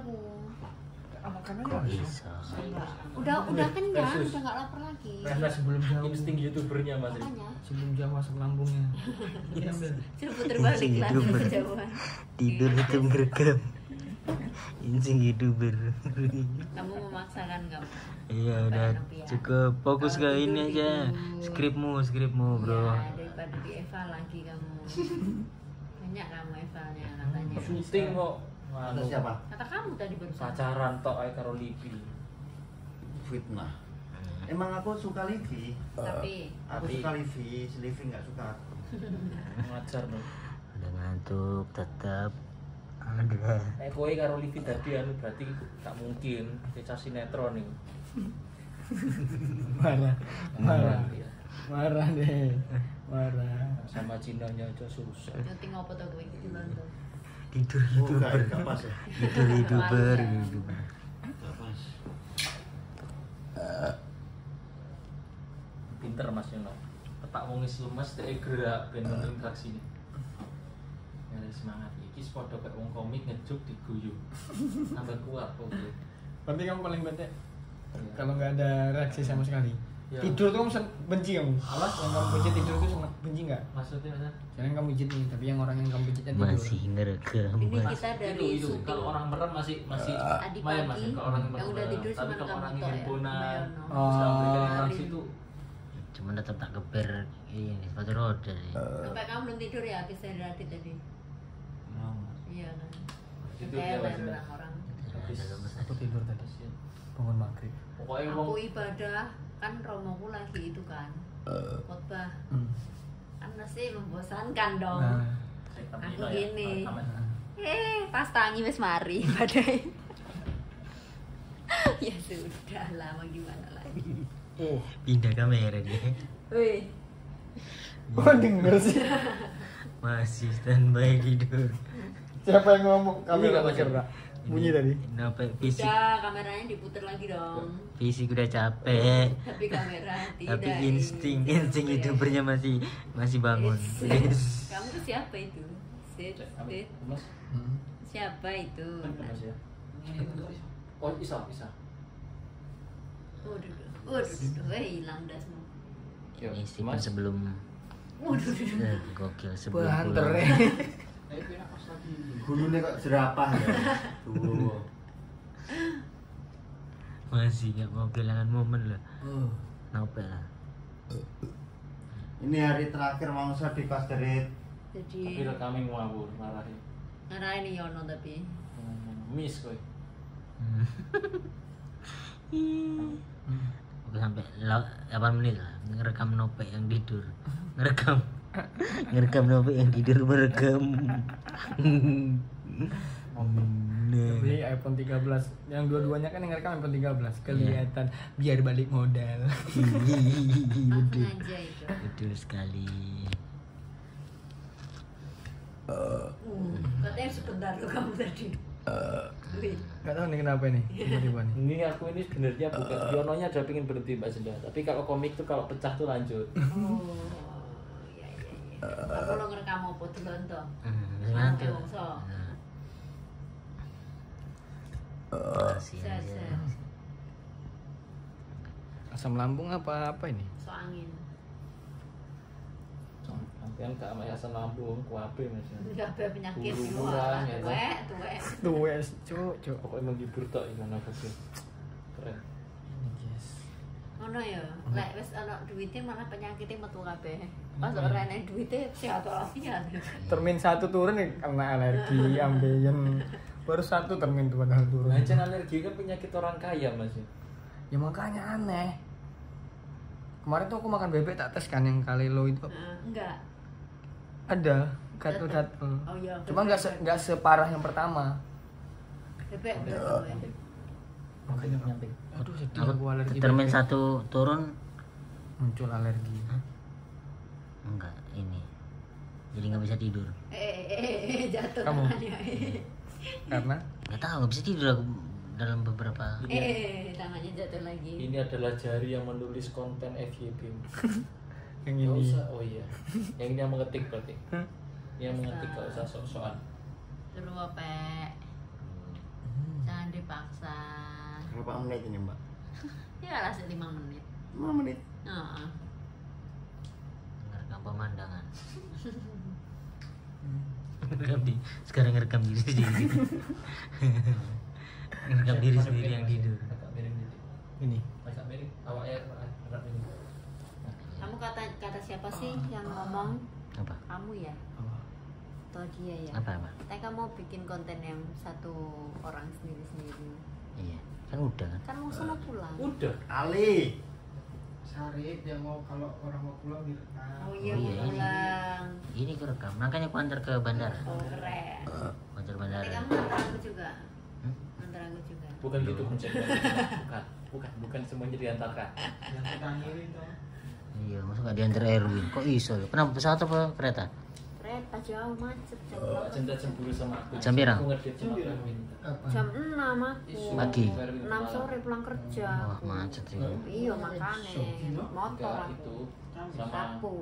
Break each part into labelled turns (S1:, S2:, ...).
S1: aku.
S2: Makan aja
S3: bisa.
S1: Udah kenyang, udah nggak lapar lagi.
S2: Sebelum jauh.
S4: Insting youtubernya Mas.
S1: Makanya.
S2: Sebelum jauh masuk lambungnya.
S1: Sudah puter balik lah kejauhan.
S3: Tidur itu merekam. Insting youtuber.
S1: Kamu memaksakan kamu.
S3: Iya udah cukup fokus ke ini aja. Skripmu bro.
S1: Ya, daripada di Eva lagi kamu. Banyak kamu Eva-nya katanya.
S4: Syuting kok.
S5: Kata siapa?
S1: Kata kamu tadi barusan.
S4: Pacaran tok ae karo Livi.
S5: Fitnah. Emang aku suka Livi.
S1: Tapi
S5: Aku suka Livi, si Livi nggak suka aku.
S4: Ngajar no.
S3: Udah ngantuk tetap ada.
S4: Kowe karo Livi tadi anu berarti gak mungkin kecah sinetron nih.
S2: Marah.
S4: Ya.
S2: Marah deh. Marah.
S4: Sama Cinanya aja susah.
S1: nyuting apa tuh gue di London.
S3: Tidur
S5: Nggak pas ya.
S3: tidur youtuber.
S5: Nggak pas.
S4: Pinter Mas Yono. Tepak wong wis lemes dhek gerak ben interaksi ini. Ya semangat iki padha kaya wong komik ngejuk diguyu. Tambah kuat kok.
S2: Berarti kamu paling bete kalau nggak ada reaksi sama sekali.
S4: Ya.
S2: Tidur tuh kamu benci kamu. Alas yang kamu benci tidur tuh benci nggak?
S4: Maksudnya Mas?
S2: Jangan kamu benci nih, tapi yang orang yang kamu benci tidur.
S3: Masih ngerekam.
S1: Ini kita dari
S4: itu
S1: syuting.
S4: kalau orang merem masih
S1: Tadi
S4: lumayan Mas
S1: pagi
S4: kalau orang
S1: yang udah
S4: merem.
S1: tidur
S4: Tapi
S1: cuma
S4: kalau
S1: kamu
S4: orang
S1: tok ya,
S4: handphonean
S1: Mayono.
S4: bisa memberikan
S2: Oh.
S4: interaksi itu
S3: Cuman tetap tak keber ini sepatu roda nih.
S1: Sampai kamu belum tidur ya habis dari Radit tadi. Iya kan.
S4: Itu
S1: Kayak
S4: dia, Mas.
S1: orang-orang.
S2: Aku tidur tadi sih. Bangun maghrib.
S4: pokoknya
S1: Aku
S4: wong
S1: ibadah kan romoku lagi itu kan. Khotbah. Kan pasti membosankan dong.
S2: Nah,
S1: Aku gini.
S4: Aman.
S1: Pas tangi wis mari badai. Ya sudah lah, mau gimana lagi.
S3: Pindah kamera dia.
S1: Wih,
S2: oh denger sih.
S3: Masih standby tidur.
S2: Siapa yang ngomong? Kamu
S4: Bunyi nggak,
S2: nggak
S4: Mas?
S2: gerak. Bunyi tadi.
S3: Kenapa fisik
S1: udah kameranya diputer lagi dong.
S3: fisik udah capek.
S1: Tapi kamera tidak.
S3: Tapi insting youtubernya masih bangun.
S1: Yes. Kamu tuh siapa itu? Sit.
S4: Mas
S1: Siapa itu?
S4: Mas ya oh bisa
S1: Waduh, hilang dah semua.
S3: Insting
S4: Mas
S3: sebelum
S1: Waduh,
S3: gokil sebelum
S2: Banter
S3: pulang.
S2: ya.
S5: Gulunya kok jerapah ya. Tuh.
S3: Masih gak mau kehilangan momen lah. Kenapa lah?
S5: Ini hari terakhir mangsa di Pasterit.
S4: tapi
S1: jadi
S4: kami ngawur marahin
S1: ngarahin Yono tapi
S4: miss kowe
S3: Oke sampai 8 menit lah ngerekam Nopek yang tidur. Ngerekam Nopek yang tidur merekam.
S2: Beli iPhone 13 yang dua-duanya kan yang rekam iPhone 13 kelihatan biar balik modal.
S1: langsung aja itu.
S3: Betul sekali.
S1: Katanya sebentar tuh kamu tadi. Wih,
S2: Gak tahu nih kenapa nih tiba-tiba nih.
S4: ini aku ini sebenarnya bukan Yononya udah pengen berhenti Mbak Senda tapi kalau komik tuh kalau pecah tuh lanjut
S1: oh, iya. Aku lo ngerekam apa dulu toh?
S3: Nanti.
S1: Bongso.
S3: Masih aja.
S1: Saya
S2: Asam lambung apa ini?
S1: so angin.
S4: sampean gak sama asam lambung kuabe Mas
S1: Enggak ada penyakit
S4: Buru-buruan,
S1: luar.
S4: ya,
S1: Tuwek.
S2: Tuh wes, cuk.
S4: pokoknya menghibur tok ikan aku sih keren
S2: Yes.
S1: Ngono ya. Lek wis ana duwite malah penyakitnya metu kabeh. Pas ora enek duwite sehat walafiat.
S2: Termin 1 turun nih karena alergi, ambeien. Baru 1 termin tuh padahal turun.
S4: Lancar alergi kan penyakit orang kaya Mas
S2: Ya makanya aneh. Kemarin tuh aku makan bebek tak tes kan yang kalelo itu
S1: Enggak.
S2: ada gatel-gatel.
S1: Oh iya.
S2: Cuma nggak separah yang pertama.
S1: Bebek.
S2: Makanya nyampe. Aduh sedih aku alergi.
S3: Termin
S2: bebek.
S3: 1 turun
S2: Muncul alergi.
S3: enggak ini. Jadi nggak bisa tidur.
S1: Jatuh
S2: Kamu?
S1: tangannya.
S2: Karena
S3: Nggak tahu nggak bisa tidur aku dalam beberapa.
S1: Tangannya jatuh lagi.
S4: ini adalah jari yang menulis konten FYP
S2: yang
S4: Gak
S2: ini.
S4: usah, oh iya yang ini yang mengetik berarti yang mengetik gak usah sok-sokan
S1: Terus apa? dipaksa.
S5: Berapa menit ini, Mbak?
S1: Ya lah 5 menit.
S5: 5 menit.
S1: Heeh.
S3: Ngerekam pemandangan. Sekarang ngerekam diri sendiri. Ngerekam diri sendiri yang tidur.
S4: Agak miring dikit.
S2: Ini.
S4: Agak miring. Awaknya agak miring.
S1: Kamu kata siapa sih yang ngomong?
S3: Apa?
S1: Kamu ya? Atau dia ya?
S3: Apa?
S1: Tapi kamu mau bikin konten yang satu orang sendiri-sendiri.
S3: Iya, kan udah kan.
S1: Kan mau sama pulang.
S4: Udah.
S5: Ali.
S2: Sarip dia mau kalau orang mau pulang direkam.
S1: Oh iya,
S3: Oh
S1: mau
S3: iya,
S1: pulang.
S3: Ini aku rekam, makanya aku antar ke bandara.
S1: Oh keren.
S3: Antar
S1: Tapi
S3: bandara.
S1: kamu antar aku juga.
S3: Hmm?
S1: Antar aku juga.
S4: Bukan gitu konsepnya. Bukan semuanya diantarkan.
S2: Yang kita ngirim tuh.
S3: Iya, masa gak diantar Erwin? Kok iso? Kenapa pesawat apa kereta?
S1: Kereta jauh macet jam
S4: Mbak
S1: berapa?
S4: Cinta cemburu sama aku.
S3: Jam berapa?
S4: Aku ngedit sama Erwin.
S1: Jam 6 aku.
S3: Pagi.
S1: 6 sore pulang kerja.
S3: Wah, macet sih.
S1: Iya makanya motor
S4: Enggak,
S1: aku.
S4: itu sama
S1: Rabu.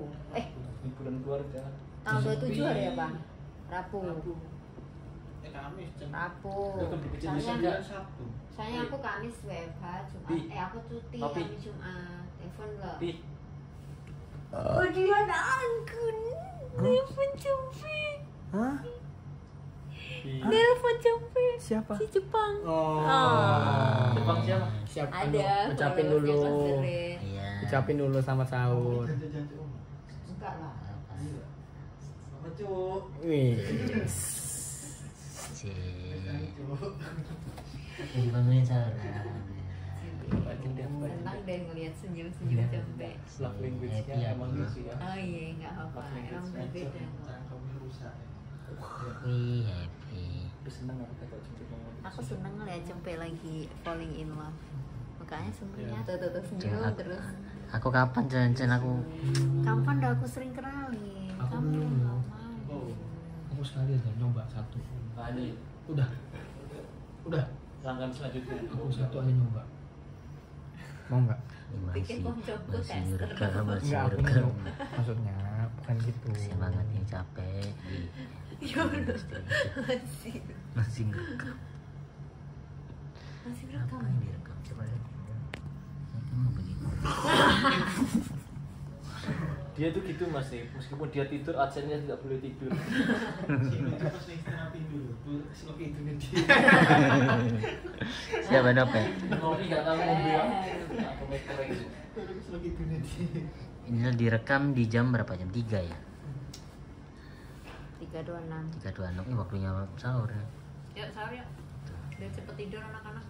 S4: liburan keluarga.
S1: Tanggal 27 hari apa? Rabu.
S2: Kamis jam
S1: Rabu.
S4: Lu kan dipikir
S1: Soalnya
S4: enggak?
S2: Sabtu.
S1: Soalnya aku Kamis WFH, Jumat.
S4: Bi.
S1: Aku cuti
S4: Tapi.
S1: Kamis Jumat. Telepon lo.
S4: Pi,
S1: Oh dia ada anggun. Telepon Jumpi.
S2: Hah?
S4: Pi.
S1: Telepon Jumpi.
S2: Siapa?
S1: Si Jepang.
S2: Oh.
S4: Jepang siapa?
S2: Siap.
S1: Ada.
S2: Ucapin
S1: followers yang
S2: dulu.
S1: konserin.
S3: Iya.
S2: Ucapin dulu sama sahur.
S1: Enggak lah.
S2: Apa cuk? Wih.
S3: Jadi bangunin sahur.
S1: Senang deh ngeliat senyum-senyum Jumpi.
S4: Love language-nya
S3: Happy
S4: emang
S3: aku.
S4: gitu ya.
S1: Oh iya, enggak apa-apa. Emang berbeda.
S3: Wih, happy.
S4: Aku seneng aku kalau Jumpi ngomong.
S1: Aku seneng ngeliat Jumpi lagi falling in love. Makanya semuanya tuh senyum
S3: Jangan-
S1: terus.
S3: Aku kapan jalan-jalan aku?
S1: Kapan dah aku sering kenalin?
S2: Aku
S1: Kamu
S2: belum.
S1: nggak mau.
S2: Aku sekali aja nyoba satu.
S4: Tadi
S2: Udah. Udah.
S4: langgan selanjutnya.
S2: Aku satu aja nyoba. Mau nggak?
S1: Bikin koncoku tester.
S3: Ngerekam, masih
S2: Enggak, aku
S3: ngerekam.
S2: nyoba. Maksudnya bukan gitu.
S3: Semangat yang capek di
S1: Ya udah. Masih.
S3: masih ngerekam.
S1: Masih
S3: Apa
S1: rekam.
S3: yang direkam? Coba lihat. Emang begitu.
S4: Dia tuh gitu Mas nih, meskipun dia tidur adsennya tidak boleh tidur.
S3: Siapa dapat?
S4: Ngopi enggak tahu ngombe ya. Aku mikir lagi.
S3: Ini direkam di jam berapa? Jam 3 ya?
S1: 326.
S3: 3.26. Waktunya sahur ya.
S1: Yuk sahur yuk. Biar cepet tidur anak-anak.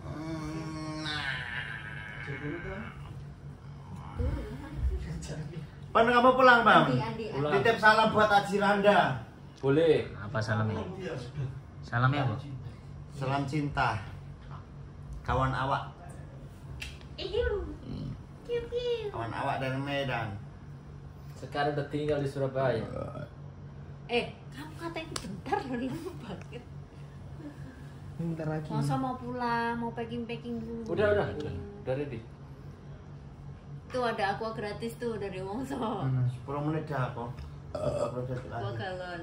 S5: Pan kamu pulang, Bang?
S1: Andi.
S4: Pulang.
S5: Titip salam buat Aji Randa.
S4: Boleh.
S3: Apa salamnya? Salamnya apa?
S5: Salam cinta. Kawan awak.
S1: Kiu. Kiu kiu.
S5: Kawan awak dari Medan.
S4: Sekarang udah tinggal di Surabaya.
S1: Kamu katanya bentar loh lama banget.
S2: Bentar lagi.
S1: Masa mau pulang, mau packing dulu.
S4: Udah
S1: Packing.
S4: ready.
S1: Tuh ada aqua gratis tuh dari Wongso.
S5: 10 menit dah aku. Proses
S1: Aqua
S5: lagi.
S1: galon.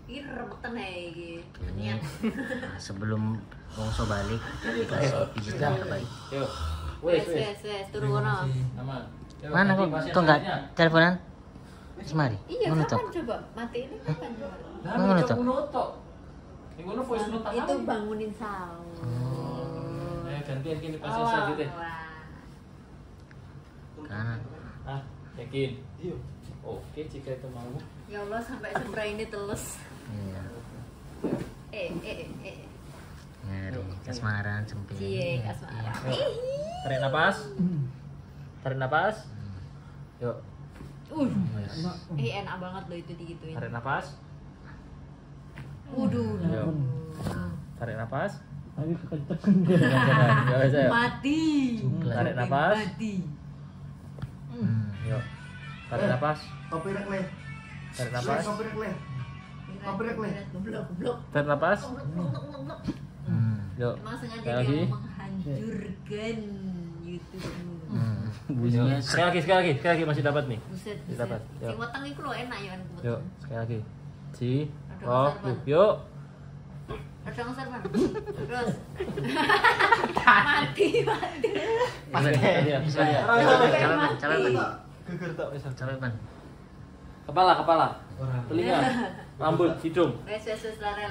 S1: Ini rebutan ya ini.
S3: Ini sebelum Wongso balik dikasih pijit yang terbaik.
S4: Yuk.
S1: Wes, turun kono.
S4: Aman. Yuk,
S3: Mana
S4: nanti
S3: kok?
S4: pasien
S3: Kok nggak
S4: lainnya.
S3: teleponan? Semari.
S1: Iya,
S3: Mana
S1: kapan
S3: tuh?
S1: coba? Mati ini kapan coba?
S4: Nah,
S3: Mana
S4: ini
S3: tuh?
S4: kamu notok. Ini ngono voice note
S1: Itu
S4: tangan.
S1: bangunin sahur.
S4: Gantian gini pasien selanjutnya.
S3: Kanan.
S4: Ah, yakin? Iya. Oke, jika itu mau.
S1: Ya Allah sampai seberapa ini telus.
S3: Iya.
S1: Ngeri.
S3: Ngeri. Kasmaran sempit.
S1: Cie, kasmaran.
S4: Tarik napas. Tarik napas. Yuk,
S1: Enak banget loh itu digituin.
S4: tarik napas.
S1: Waduh.
S4: Yuk. Tarik napas.
S2: Tapi kenceng.
S4: Ya wes ayo.
S1: Mati.
S4: Tarik napas.
S1: Mati.
S4: Yuk. Tarik napas.
S5: Kopi rek le.
S4: Tarik napas.
S5: Kopi rek le.
S1: Goblok.
S4: Tarik napas. Yuk.
S1: Emang sengaja
S4: Sekali lagi.
S1: dia menghancurkan YouTube.
S3: Bunyinya
S4: Sekali lagi masih dapat nih.
S1: Buset,
S4: Dapat.
S1: buset.
S4: Yuk.
S1: Sing weteng iku lho enak ya kan.
S4: Yuk, sekali lagi. Ji.
S1: Ada
S4: Oh,
S1: besar, Bang.
S4: yuk.
S1: Rada ngeser man. Terus. Mati.
S3: Capek ban.
S4: Kepala. Telinga. Rambut, hidung.
S1: Wes lare.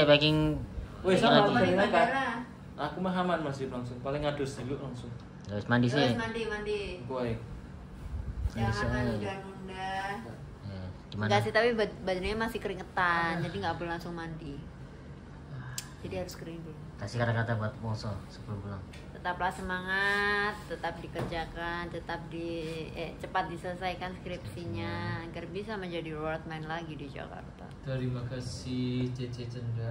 S3: Packing.
S4: Wes sama
S3: lagi.
S4: telinga kan.
S1: Darah.
S4: Aku mah aman masih langsung. Paling ngadus dulu langsung.
S3: Terus mandi
S1: Terus
S3: sih.
S1: mandi.
S4: Gue.
S1: Jangan nunda.
S3: Gimana?
S1: Enggak sih, tapi badannya masih keringetan, jadi nggak boleh langsung mandi. Jadi harus kering dulu.
S3: Kasih kata-kata buat Moso sebelum pulang.
S1: Tetaplah semangat, tetap dikerjakan, cepat diselesaikan skripsinya agar bisa menjadi roadman lagi di Jakarta.
S4: Terima kasih Cece Cendra.